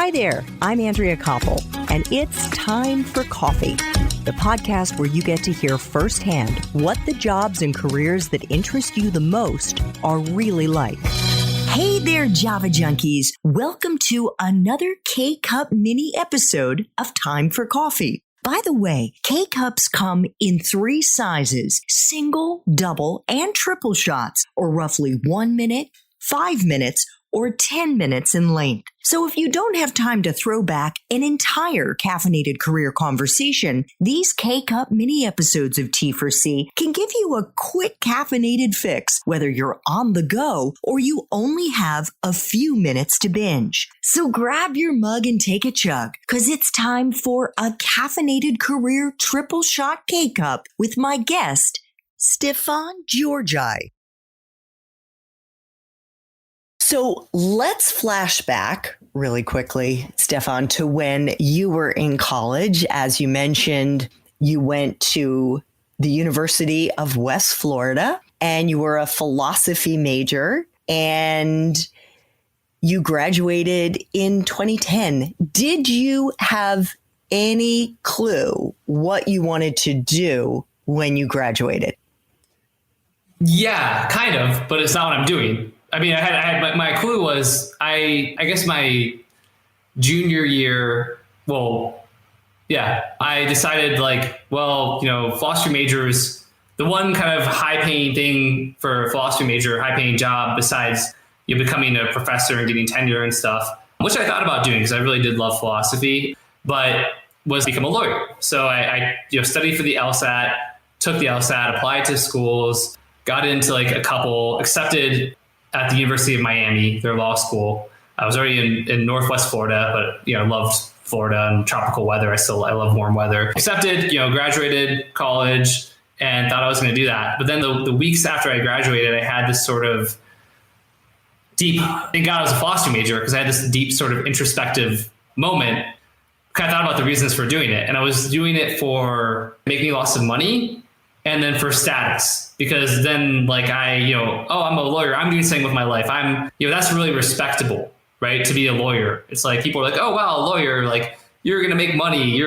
Hi there, I'm Andrea Koppel, and it's time for coffee, the podcast where you get to hear firsthand what the jobs and careers that interest you the most are really like. Hey there, Java Junkies. Welcome to another K-Cup mini episode of Time for Coffee. By the way, K-Cups come in 3 sizes, single, double, and triple shots, or roughly 1 minute, 5 minutes, or 10 minutes in length. So if you don't have time to throw back an entire caffeinated career conversation, these K-Cup mini episodes of T4C can give you a quick caffeinated fix, whether you're on the go or you only have a few minutes to binge. So grab your mug and take a chug, because it's time for a caffeinated career triple shot K-Cup with my guest, Stefan Georgi. So let's flash back really quickly, Stefan, to when you were in college. As you mentioned, you went to the University of West Florida and you were a philosophy major and you graduated in 2010. Did you have any clue what you wanted to do when you graduated? Yeah, kind of, but it's not what I'm doing. I mean, I had my clue was I guess my junior year. Well, yeah, I decided philosophy majors, the one kind of high paying thing for a philosophy major, high paying job besides becoming a professor and getting tenure and stuff, which I thought about doing because I really did love philosophy, but was become a lawyer. So I studied for the LSAT, took the LSAT, applied to schools, got into a couple, accepted at the University of Miami, their law school. I was already in Northwest Florida, but loved Florida and tropical weather. I love warm weather. Accepted, graduated college and thought I was going to do that. But then the weeks after I graduated, I had this sort of deep, thank God I was a philosophy major, because I had this deep sort of introspective moment. Kind of thought about the reasons for doing it. And I was doing it for making lots of money and then for status, because then I'm a lawyer, I'm doing something with my life. That's really respectable, right? To be a lawyer. It's like, people are like, oh, wow, a lawyer, you're going to make money.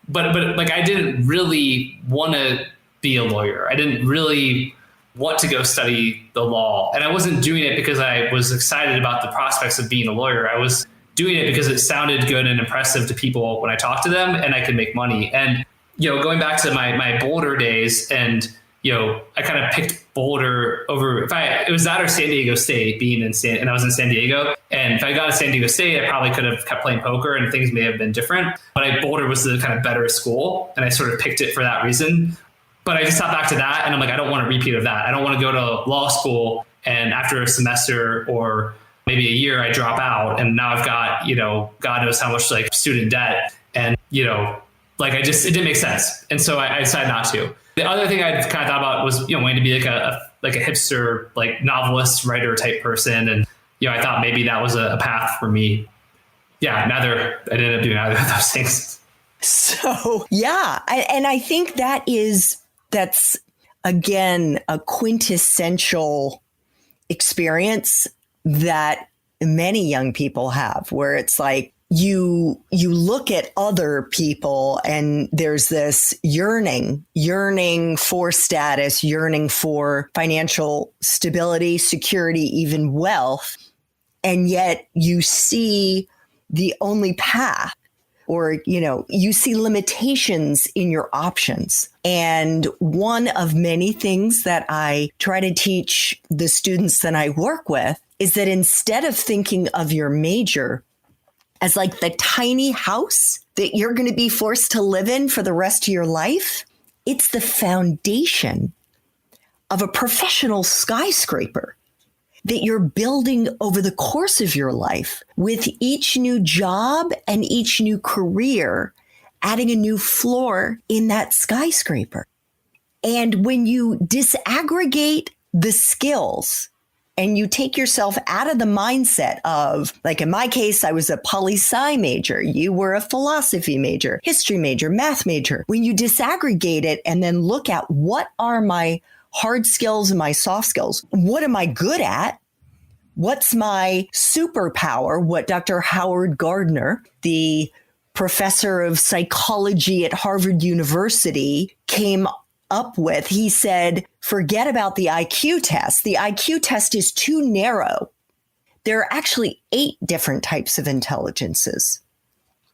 But I didn't really want to be a lawyer. I didn't really want to go study the law. And I wasn't doing it because I was excited about the prospects of being a lawyer. I was doing it because it sounded good and impressive to people when I talked to them and I could make money. And going back to my Boulder days, and I kind of picked Boulder over it was that or San Diego State, and I was in San Diego. And if I got to San Diego State, I probably could have kept playing poker and things may have been different. But Boulder was the kind of better school, and I sort of picked it for that reason. But I just thought back to that, and I'm like, I don't want a repeat of that. I don't want to go to law school and after a semester or maybe a year, I drop out, and now I've got God knows how much student debt, and it didn't make sense. And so I decided not to. The other thing I kind of thought about was, wanting to be a hipster, novelist, writer type person. And, I thought maybe that was a path for me. Yeah, I didn't end up doing either of those things. So, yeah. And I think that's again, a quintessential experience that many young people have, where it's like, you look at other people and there's this yearning for status, yearning for financial stability, security, even wealth. And yet you see the only path, or, you see limitations in your options. And one of many things that I try to teach the students that I work with is that instead of thinking of your major as the tiny house that you're going to be forced to live in for the rest of your life, it's the foundation of a professional skyscraper that you're building over the course of your life, with each new job and each new career adding a new floor in that skyscraper. And when you disaggregate the skills and you take yourself out of the mindset of, in my case, I was a poli-sci major. You were a philosophy major, history major, math major. When you disaggregate it and then look at what are my hard skills and my soft skills, what am I good at? what's my superpower? What Dr. Howard Gardner, the professor of psychology at Harvard University, came up with. He said, forget about the IQ test. The IQ test is too narrow. There are actually 8 different types of intelligences.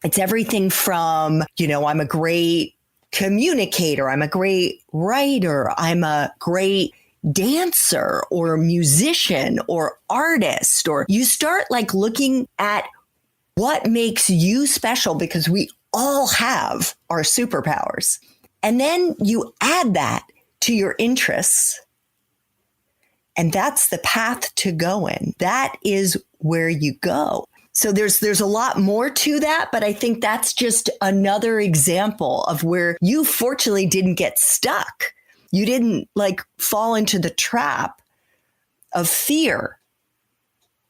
It's everything from, I'm a great communicator, I'm a great writer, I'm a great dancer or musician or artist, or you start like looking at what makes you special, because we all have our superpowers. And then you add that to your interests. And that's the path to go in. That is where you go. So there's a lot more to that, but I think that's just another example of where you fortunately didn't get stuck. You didn't like fall into the trap of fear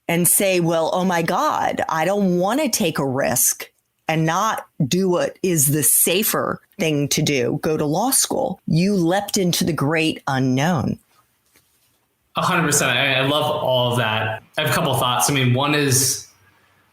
and say, well, oh my God, I don't want to take a risk and not do what is the safer thing to do, go to law school. You leapt into the great unknown. 100%. I love all of that. I have a couple of thoughts. I mean, one is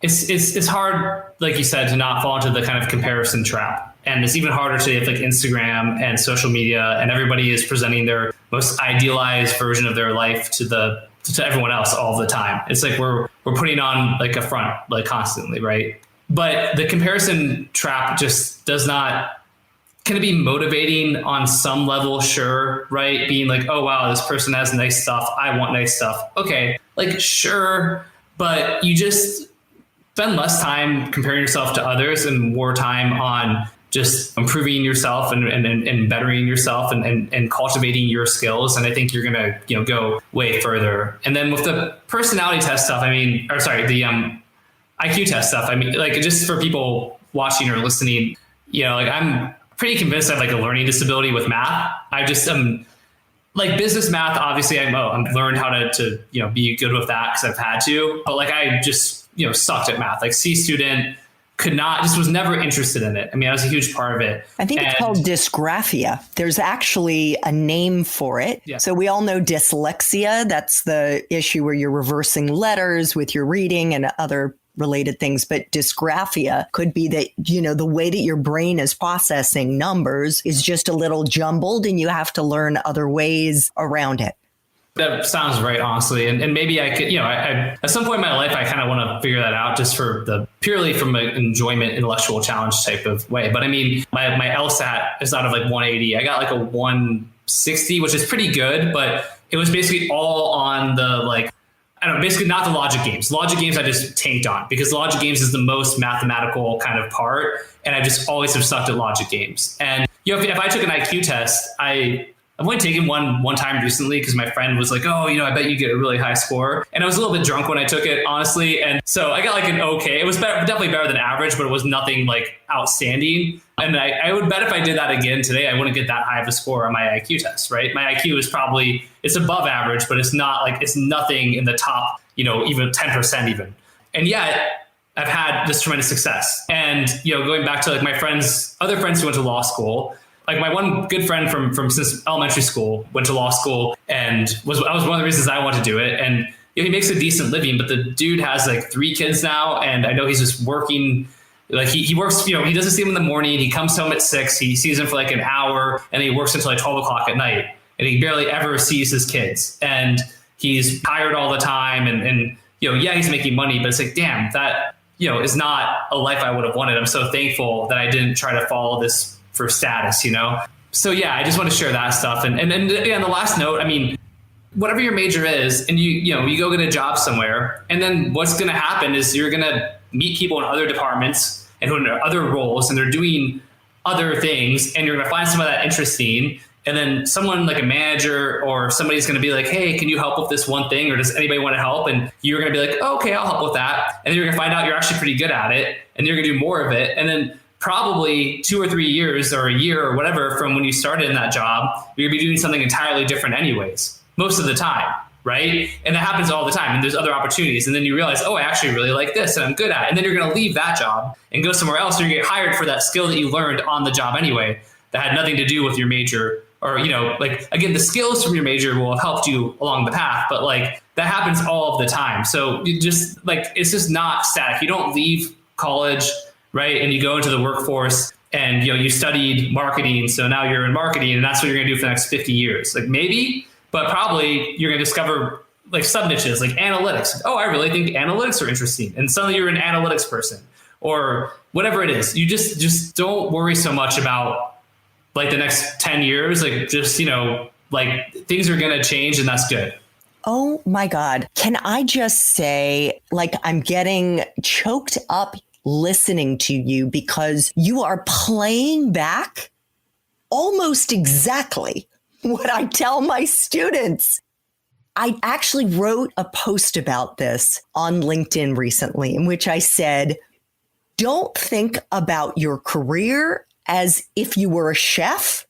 it's hard, like you said, to not fall into the kind of comparison trap. And it's even harder today with like Instagram and social media, and everybody is presenting their most idealized version of their life to everyone else all the time. It's like we're putting on like a front, like constantly, right? But the comparison trap just does not. Can it be motivating on some level? Sure, right? Being like, oh, wow, this person has nice stuff. I want nice stuff. Okay, like, sure. But you just spend less time comparing yourself to others and more time on just improving yourself and bettering yourself and cultivating your skills. And I think you're going to, go way further. And then with the personality test stuff, the IQ test stuff, like just for people watching or listening, I'm pretty convinced I have like a learning disability with math. I just like business math. Obviously, I've learned how to be good with that because I've had to. But like I just sucked at math. Like C student, was never interested in it. I mean, that was a huge part of it. I think it's called dysgraphia. There's actually a name for it. Yeah. So we all know dyslexia. That's the issue where you're reversing letters with your reading and other related things. But dysgraphia could be that, the way that your brain is processing numbers is just a little jumbled and you have to learn other ways around it. That sounds right, honestly. And maybe I could, I at some point in my life, I kind of want to figure that out just purely from an enjoyment, intellectual challenge type of way. But I mean, my LSAT is out of like 180. I got like a 160, which is pretty good, but it was basically all on the basically not the logic games. Logic games I just tanked on because logic games is the most mathematical kind of part. And I just always have sucked at logic games. And, if I took an IQ test, I've only taken one time recently because my friend was like, oh, I bet you get a really high score. And I was a little bit drunk when I took it, honestly. And so I got like an okay. It was definitely better than average, but it was nothing like outstanding. And I would bet if I did that again today, I wouldn't get that high of a score on my IQ test, right? My IQ is it's above average, but it's not like it's nothing in the top, even 10% even. And yet I've had this tremendous success. And, going back to like my other friends who went to law school, like my one good friend from since elementary school went to law school and that was one of the reasons I wanted to do it. And he makes a decent living, but the dude has like 3 kids now. And I know he's just working. Like he works, he doesn't see him in the morning. He comes home at 6. He sees him for like an hour and he works until like 12 o'clock at night. And he barely ever sees his kids. And he's tired all the time. And he's making money, but it's like, damn, that, is not a life I would have wanted. I'm so thankful that I didn't try to follow this for status, So yeah, I just want to share that stuff. And on the last note, whatever your major is, and you go get a job somewhere, and then what's going to happen is you're going to meet people in other departments and who are in other roles, and they're doing other things, and you're going to find some of that interesting. And then someone like a manager or somebody's going to be like, hey, can you help with this one thing? Or does anybody want to help? And you're going to be like, oh, okay, I'll help with that. And then you're going to find out you're actually pretty good at it, and you're going to do more of it. And then probably 2 or 3 years or a year or whatever from when you started in that job, you're going to be doing something entirely different anyways, most of the time, right? And that happens all the time. And there's other opportunities. And then you realize, oh, I actually really like this and I'm good at it. And then you're going to leave that job and go somewhere else. And you get hired for that skill that you learned on the job anyway, that had nothing to do with your major. Or, again, the skills from your major will have helped you along the path. But like that happens all of the time. So you just like, it's just not static. You don't leave college, right? And you go into the workforce and, you know, you studied marketing. So now you're in marketing and that's what you're going to do for the next 50 years. Like maybe, but probably you're going to discover like sub niches like analytics. Oh, I really think analytics are interesting. And suddenly you're an analytics person or whatever it is. You just don't worry so much about like the next 10 years. Like just, you know, like things are going to change and that's good. Oh my God. Can I just say, like, I'm getting choked up listening to you because you are playing back almost exactly what I tell my students. I actually wrote a post about this on LinkedIn recently in which I said, don't think about your career as if you were a chef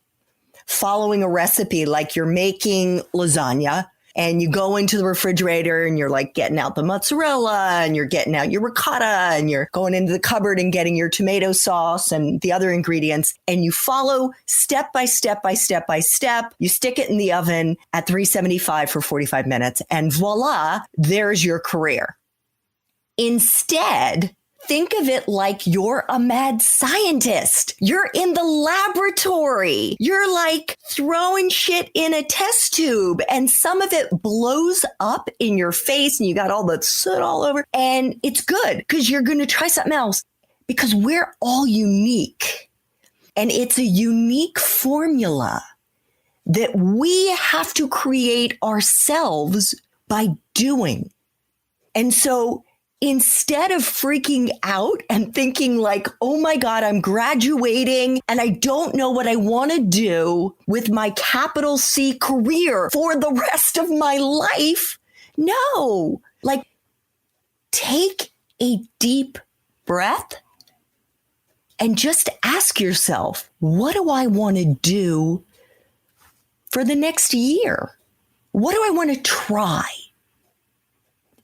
following a recipe, like you're making lasagna and you go into the refrigerator and you're like getting out the mozzarella and you're getting out your ricotta and you're going into the cupboard and getting your tomato sauce and the other ingredients. And you follow step by step by step by step. You stick it in the oven at 375 for 45 minutes and voila, there's your career. Instead, think of it like you're a mad scientist. You're in the laboratory. You're like throwing shit in a test tube and some of it blows up in your face and you got all the soot all over. And it's good because you're going to try something else because we're all unique. And it's a unique formula that we have to create ourselves by doing. And so instead of freaking out and thinking like, oh my God, I'm graduating and I don't know what I want to do with my capital C career for the rest of my life. No, like take a deep breath and just ask yourself, what do I want to do for the next year? What do I want to try?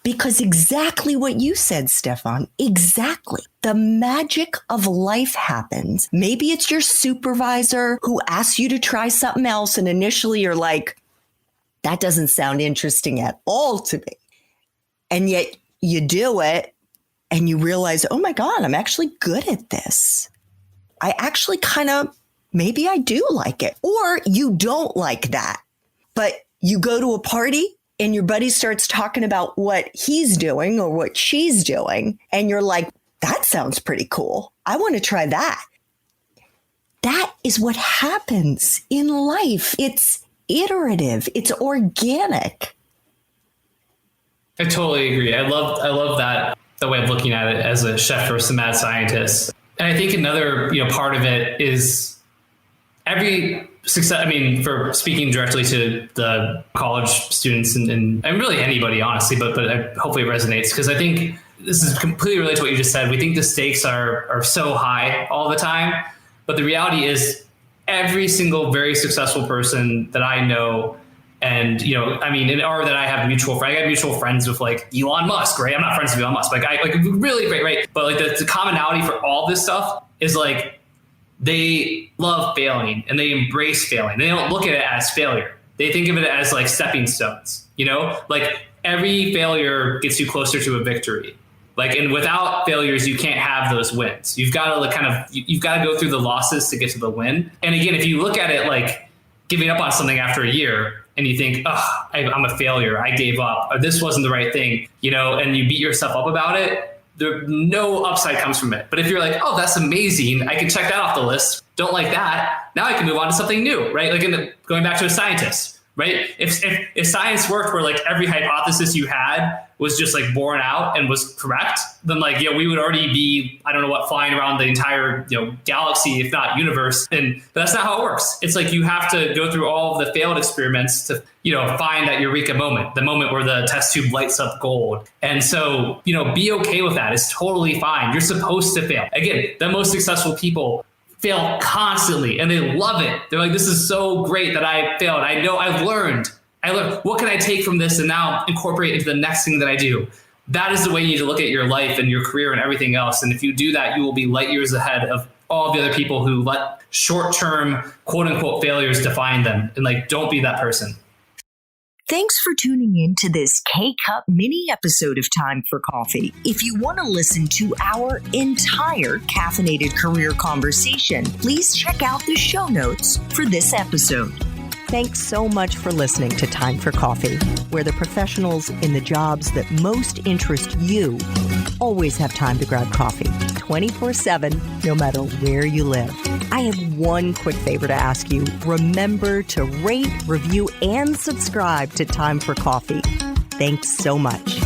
Because exactly what you said, Stefan, exactly. The magic of life happens. Maybe it's your supervisor who asks you to try something else. And initially you're like, that doesn't sound interesting at all to me. And yet you do it and you realize, oh my God, I'm actually good at this. I actually maybe I do like it. Or you don't like that, but you go to a party and your buddy starts talking about what he's doing or what she's doing. And you're like, that sounds pretty cool. I want to try that. That is what happens in life. It's iterative. It's organic. I totally agree. I love that, the way of looking at it as a chef versus a mad scientist. And I think another, part of it is every success. I mean, for speaking directly to the college students and really anybody, honestly, but hopefully it resonates because I think this is completely related to what you just said. We think the stakes are so high all the time, but the reality is every single very successful person that I know, and or that I have mutual friends. I got mutual friends with like Elon Musk, right? I'm not friends with Elon Musk, like really great, right? But like the commonality for all this stuff is like, they love failing and they embrace failing. They don't look at it as failure. They think of it as like stepping stones, like every failure gets you closer to a victory. Like, and without failures, you can't have those wins. You've got to you've got to go through the losses to get to the win. And again, if you look at it like giving up on something after a year and you think, oh, I'm a failure, I gave up, or this wasn't the right thing, and you beat yourself up about it, no upside comes from it. But if you're like, oh, that's amazing, I can check that off the list. Don't like that. Now I can move on to something new, right? Like going back to a scientist, right? If science worked where like every hypothesis you had was just like borne out and was correct, then like, we would already be, I don't know what, flying around the entire, galaxy, if not universe. But that's not how it works. It's like you have to go through all of the failed experiments to, find that eureka moment, the moment where the test tube lights up gold. And so, be okay with that. It's totally fine. You're supposed to fail. Again, the most successful people fail constantly and they love it. They're like, this is so great that I failed. I know I've learned. What can I take from this and now incorporate into the next thing that I do? That is the way you need to look at your life and your career and everything else. And if you do that, you will be light years ahead of all the other people who let short-term quote unquote failures define them. And like, don't be that person. Thanks for tuning in to this K-Cup mini episode of Time for Coffee. If you want to listen to our entire caffeinated career conversation, please check out the show notes for this episode. Thanks so much for listening to Time for Coffee, where the professionals in the jobs that most interest you always have time to grab coffee 24/7, no matter where you live. I have one quick favor to ask you. Remember to rate, review, and subscribe to Time for Coffee. Thanks so much.